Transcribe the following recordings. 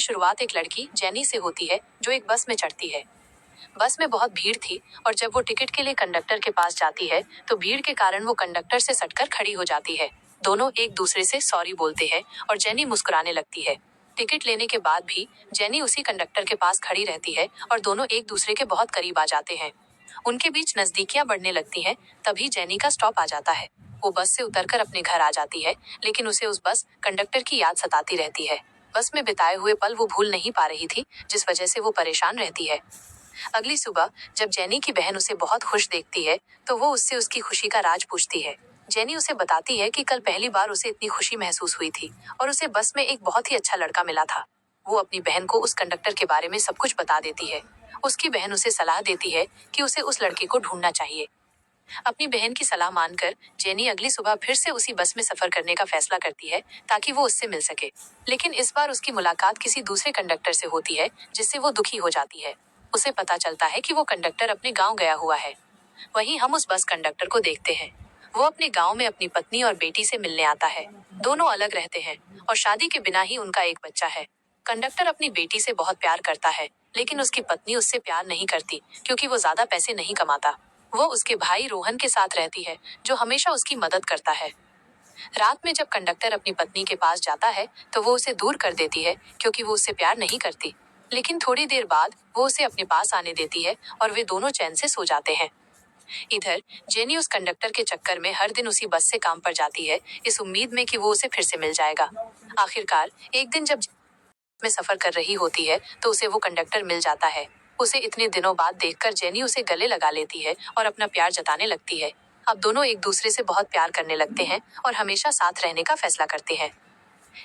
शुरुआत एक लड़की जेनी से होती है जो एक बस में चढ़ती है। बस में बहुत भीड़ थी और जब वो टिकट के लिए कंडक्टर के पास जाती है तो भीड़ के कारण वो कंडक्टर से सटकर खड़ी हो जाती है। दोनों एक दूसरे से सॉरी बोलते हैं और जेनी मुस्कुराने लगती है। टिकट लेने के बाद भी जेनी उसी कंडक्टर के पास खड़ी रहती है और दोनों एक दूसरे के बहुत करीब आ जाते हैं। उनके बीच नजदीकियां बढ़ने लगती हैं। तभी जेनी का स्टॉप आ जाता है। वो बस से उतरकर अपने घर आ जाती है, लेकिन उसे उस बस कंडक्टर की याद सताती रहती है। बस में बिताए हुए पल वो भूल नहीं पा रही थी, जिस वजह से वो परेशान रहती है। अगली सुबह जब जेनी की बहन उसे बहुत खुश देखती है तो वो उससे उसकी खुशी का राज पूछती है। जेनी उसे बताती है कि कल पहली बार उसे इतनी खुशी महसूस हुई थी और उसे बस में एक बहुत ही अच्छा लड़का मिला था। वो अपनी बहन को उस कंडक्टर के बारे में सब कुछ बता देती है। उसकी बहन उसे सलाह देती है कि उसे उस लड़के को ढूंढना चाहिए। अपनी बहन की सलाह मानकर जेनी अगली सुबह फिर से उसी बस में सफर करने का फैसला करती है ताकि वो उससे मिल सके। लेकिन इस बार उसकी मुलाकात किसी दूसरे कंडक्टर से होती है, जिससे वो दुखी हो जाती है। उसे पता चलता है कि वो कंडक्टर अपने गांव गया हुआ है। वहीं हम उस बस कंडक्टर को देखते हैं। वो अपने गांव में अपनी पत्नी और बेटी से मिलने आता है। दोनों अलग रहते हैं और शादी के बिना ही उनका एक बच्चा है। कंडक्टर अपनी बेटी से बहुत प्यार करता है, लेकिन उसकी पत्नी उससे प्यार नहीं करती क्योंकि वो ज्यादा पैसे नहीं कमाता। वो उसके भाई रोहन के साथ रहती है, जो हमेशा उसकी मदद करता है। रात में जब कंडक्टर अपनी पत्नी के पास जाता है तो वो उसे दूर कर देती है क्योंकि वो उससे प्यार नहीं करती। लेकिन थोड़ी देर बाद वो उसे अपने पास आने देती है और वे दोनों चैन से सो जाते हैं। इधर जेनी उस कंडक्टर के चक्कर में हर दिन उसी बस से काम पर जाती है, इस उम्मीद में कि वो उसे फिर से मिल जाएगा। आखिरकार एक दिन जब में सफर कर रही होती है तो उसे वो कंडक्टर मिल जाता है। उसे इतने दिनों बाद देखकर जेनी उसे गले लगा लेती है और अपना प्यार जताने लगती है। अब दोनों एक दूसरे से बहुत प्यार करने लगते हैं और हमेशा साथ रहने का फैसला करते हैं।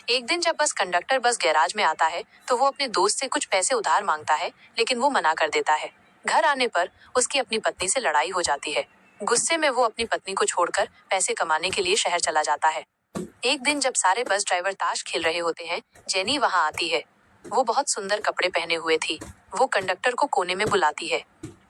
एक दिन जब कंडक्टर बस गैराज में आता है तो वो अपने दोस्त से कुछ पैसे उधार मांगता है, लेकिन वो मना कर देता है। घर आने पर उसकी अपनी पत्नी से लड़ाई हो जाती है। गुस्से में वो अपनी पत्नी को छोड़कर पैसे कमाने के लिए शहर चला जाता है। एक दिन जब सारे बस ड्राइवर ताश खेल रहे होते हैं, जेनी वहां आती है। वो बहुत सुंदर कपड़े पहने हुए थी। वो कंडक्टर को कोने में बुलाती है।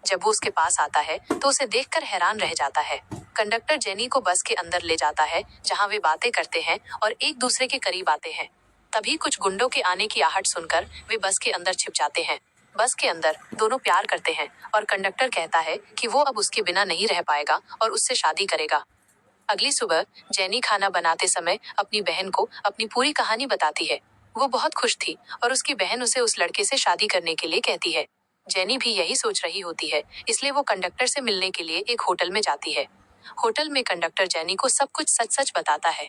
जब वो उसके पास आता है तो उसे देखकर हैरान रह जाता है। कंडक्टर जेनी को बस के अंदर ले जाता है, जहां वे बातें करते हैं और एक दूसरे के करीब आते हैं। तभी कुछ गुंडों के आने की आहट सुनकर वे बस के अंदर छिप जाते हैं। बस के अंदर दोनों प्यार करते हैं और कंडक्टर कहता है कि वो अब उसके बिना नहीं रह पाएगा और उससे शादी करेगा। अगली सुबह जेनी खाना बनाते समय अपनी बहन को अपनी पूरी कहानी बताती है। वो बहुत खुश थी और उसकी बहन उसे उस लड़के से शादी करने के लिए कहती है। जेनी भी यही सोच रही होती है, इसलिए वो कंडक्टर से मिलने के लिए एक होटल में जाती है। होटल में कंडक्टर जेनी को सब कुछ सच सच बताता है।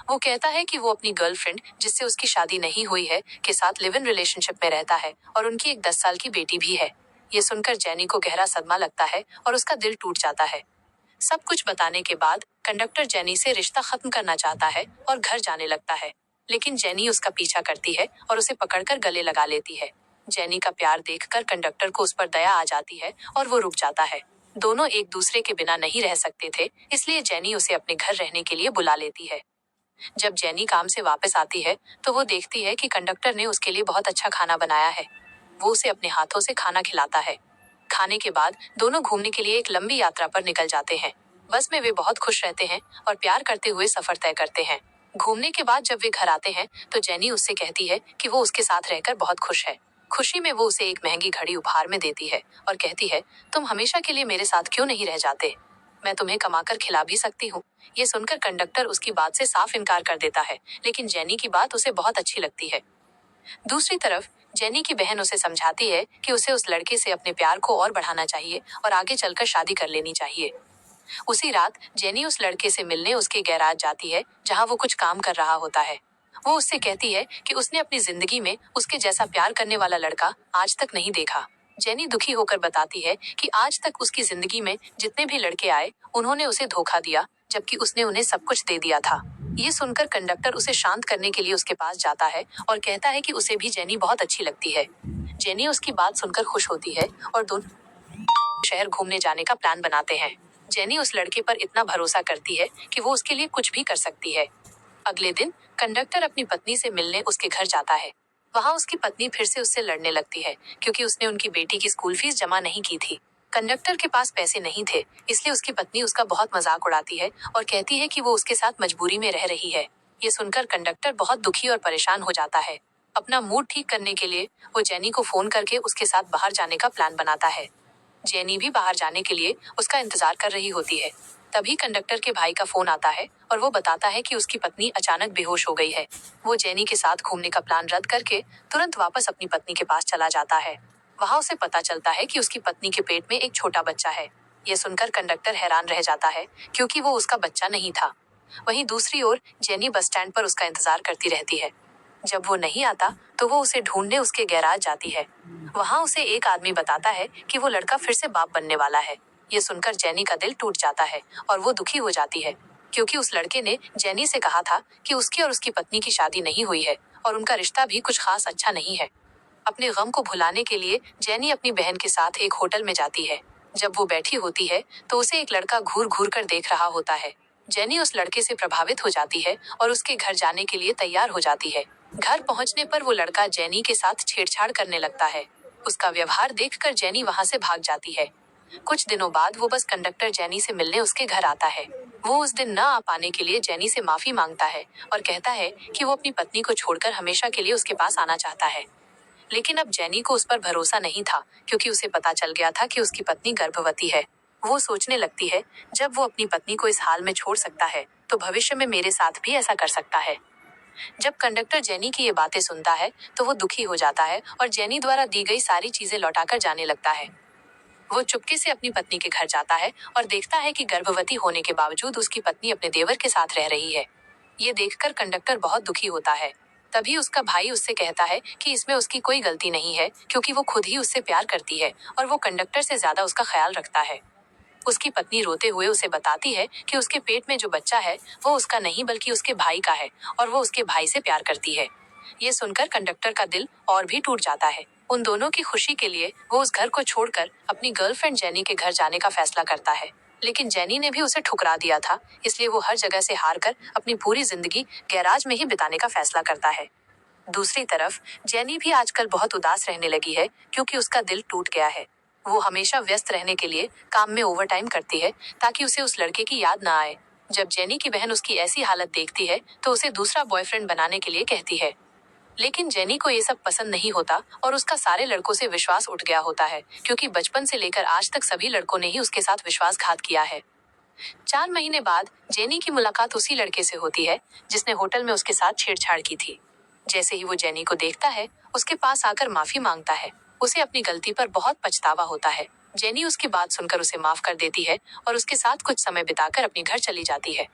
वो कहता है कि वो अपनी गर्लफ्रेंड, जिससे उसकी शादी नहीं हुई है, के साथ लिव इन रिलेशनशिप में रहता है और उनकी एक 10 साल की बेटी भी है। ये सुनकर जेनी को गहरा सदमा लगता है और उसका दिल टूट जाता है। सब कुछ बताने के बाद कंडक्टर जेनी से रिश्ता खत्म करना चाहता है और घर जाने लगता है। लेकिन जेनी उसका पीछा करती है और उसे पकड़कर गले लगा लेती है। जेनी का प्यार देखकर कंडक्टर को उस पर दया आ जाती है और वो रुक जाता है। दोनों एक दूसरे के बिना नहीं रह सकते थे, इसलिए जेनी उसे अपने घर रहने के लिए बुला लेती है। जब जेनी काम से वापस आती है तो वो देखती है कि कंडक्टर ने उसके लिए बहुत अच्छा खाना बनाया है। वो उसे अपने हाथों से खाना खिलाता है। खाने के बाद दोनों घूमने के लिए एक लंबी यात्रा पर निकल जाते हैं। बस में वे बहुत खुश रहते हैं और प्यार करते हुए सफर तय करते हैं। घूमने के बाद जब वे घर आते हैं तो जेनी उससे कहती है कि वो उसके साथ रहकर बहुत खुश है। खुशी में वो उसे एक महंगी घड़ी उपहार में देती है और कहती है, तुम हमेशा के लिए मेरे साथ क्यों नहीं रह जाते? मैं तुम्हें कमाकर खिला भी सकती हूँ। ये सुनकर कंडक्टर उसकी बात से साफ इनकार कर देता है, लेकिन जेनी की बात उसे बहुत अच्छी लगती है। दूसरी तरफ जेनी की बहन उसे समझाती है कि उसे उस लड़के से अपने प्यार को और बढ़ाना चाहिए और आगे चलकर शादी कर लेनी चाहिए। उसी रात जेनी उस लड़के से मिलने उसके गैराज जाती है, जहां वो कुछ काम कर रहा होता है। वो उससे कहती है कि उसने अपनी जिंदगी में उसके जैसा प्यार करने वाला लड़का आज तक नहीं देखा। जेनी दुखी होकर बताती है कि आज तक उसकी जिंदगी में जितने भी लड़के आए, उन्होंने उसे धोखा दिया, जबकि उसने उन्हें सब कुछ दे दिया था। ये सुनकर कंडक्टर उसे शांत करने के लिए उसके पास जाता है और कहता है कि उसे भी जेनी बहुत अच्छी लगती है। जेनी उसकी बात सुनकर खुश होती है और दोनों शहर घूमने जाने का प्लान बनाते हैं। जेनी उस लड़के पर इतना भरोसा करती है कि वो उसके लिए कुछ भी कर सकती है। अगले दिन कंडक्टर अपनी पत्नी से मिलने उसके घर जाता है। वहां उसकी पत्नी फिर से उससे लड़ने लगती है क्योंकि उसने उनकी बेटी की स्कूल फीस जमा नहीं की थी। कंडक्टर के पास पैसे नहीं थे, इसलिए उसकी पत्नी उसका बहुत मजाक उड़ाती है और कहती है कि वो उसके साथ मजबूरी में रह रही है। ये सुनकर कंडक्टर बहुत दुखी और परेशान हो जाता है। अपना मूड ठीक करने के लिए वो जेनी को फोन करके उसके साथ बाहर जाने का प्लान बनाता है। जेनी भी बाहर जाने के लिए उसका इंतजार कर रही होती है। तभी कंडक्टर के भाई का फोन आता है और वो बताता है कि उसकी पत्नी अचानक बेहोश हो गई है। वो जेनी के साथ घूमने का प्लान रद्द करके तुरंत वापस अपनी पत्नी के पास चला जाता है। वहां उसे पता चलता है कि उसकी पत्नी के पेट में एक छोटा बच्चा है। ये सुनकर कंडक्टर हैरान रह जाता है क्योंकि वो उसका बच्चा नहीं था। वहीं दूसरी ओर जेनी बस स्टैंड पर उसका इंतजार करती रहती है। जब वो नहीं आता तो वो उसे ढूंढने उसके गैराज जाती है। वहां उसे एक आदमी बताता है कि वो लड़का फिर से बाप बनने वाला है। ये सुनकर जेनी का दिल टूट जाता है और वो दुखी हो जाती है क्योंकि उस लड़के ने जेनी से कहा था कि उसकी और उसकी पत्नी की शादी नहीं हुई है और उनका रिश्ता भी कुछ खास अच्छा नहीं है। अपने गम को भुलाने के लिए जेनी अपनी बहन के साथ एक होटल में जाती है। जब वो बैठी होती है तो उसे एक लड़का घूर घूर कर देख रहा होता है। जेनी उस लड़के से प्रभावित हो जाती है और उसके घर जाने के लिए तैयार हो जाती है। घर पहुंचने पर वो लड़का जेनी के साथ छेड़छाड़ करने लगता है। उसका व्यवहार देखकर जेनी वहां से भाग जाती है। कुछ दिनों बाद वो बस कंडक्टर जेनी से मिलने उसके घर आता है। वो उस दिन न आ पाने के लिए जेनी से माफी मांगता है और कहता है कि वो अपनी पत्नी को छोड़कर हमेशा के लिए उसके पास आना चाहता है। लेकिन अब जेनी को उस पर भरोसा नहीं था क्योंकि उसे पता चल गया था कि उसकी पत्नी गर्भवती है। वो सोचने लगती है, जब वो अपनी पत्नी को इस हाल में छोड़ सकता है तो भविष्य में मेरे साथ भी ऐसा कर सकता है। जब कंडक्टर जेनी की ये बातें सुनता है तो वो दुखी हो जाता है और जेनी द्वारा दी गई सारी चीजें लौटाकर जाने लगता है। वो चुपके से अपनी पत्नी के घर जाता है और देखता है कि गर्भवती होने के बावजूद उसकी पत्नी अपने देवर के साथ रह रही है। ये देखकर कंडक्टर बहुत दुखी होता है। तभी उसका भाई उससे कहता है कि इसमें उसकी कोई गलती नहीं है क्योंकि वो खुद ही उससे प्यार करती है और वो कंडक्टर से ज्यादा उसका ख्याल रखता है। उसकी पत्नी रोते हुए उसे बताती है कि उसके पेट में जो बच्चा है वो उसका नहीं बल्कि उसके भाई का है और वो उसके भाई से प्यार करती है। ये सुनकर कंडक्टर का दिल और भी टूट जाता है। उन दोनों की खुशी के लिए वो उस घर को छोड़कर अपनी गर्लफ्रेंड जेनी के घर जाने का फैसला करता है। लेकिन जेनी ने भी उसे ठुकरा दिया था, इसलिए वो हर जगह से हार कर अपनी पूरी जिंदगी गैराज में ही बिताने का फैसला करता है। दूसरी तरफ जेनी भी आजकल बहुत उदास रहने लगी है क्योंकि उसका दिल टूट गया है। वो हमेशा व्यस्त रहने के लिए काम में ओवरटाइम करती है ताकि उसे उस लड़के की याद ना आए। जब जेनी की बहन उसकी ऐसी हालत देखती है तो उसे दूसरा बॉयफ्रेंड बनाने के लिए कहती है। लेकिन जेनी को ये सब पसंद नहीं होता और उसका सारे लड़कों से विश्वास उठ गया होता है क्योंकि बचपन से लेकर आज तक सभी लड़कों ने ही उसके साथ विश्वासघात किया है। 4 महीने बाद जेनी की मुलाकात उसी लड़के से होती है जिसने होटल में उसके साथ छेड़छाड़ की थी। जैसे ही वो जेनी को देखता है उसके पास आकर माफी मांगता है। उसे अपनी गलती पर बहुत पछतावा होता है। जेनी उसकी बात सुनकर उसे माफ कर देती है और उसके साथ कुछ समय बिताकर अपने घर चली जाती है।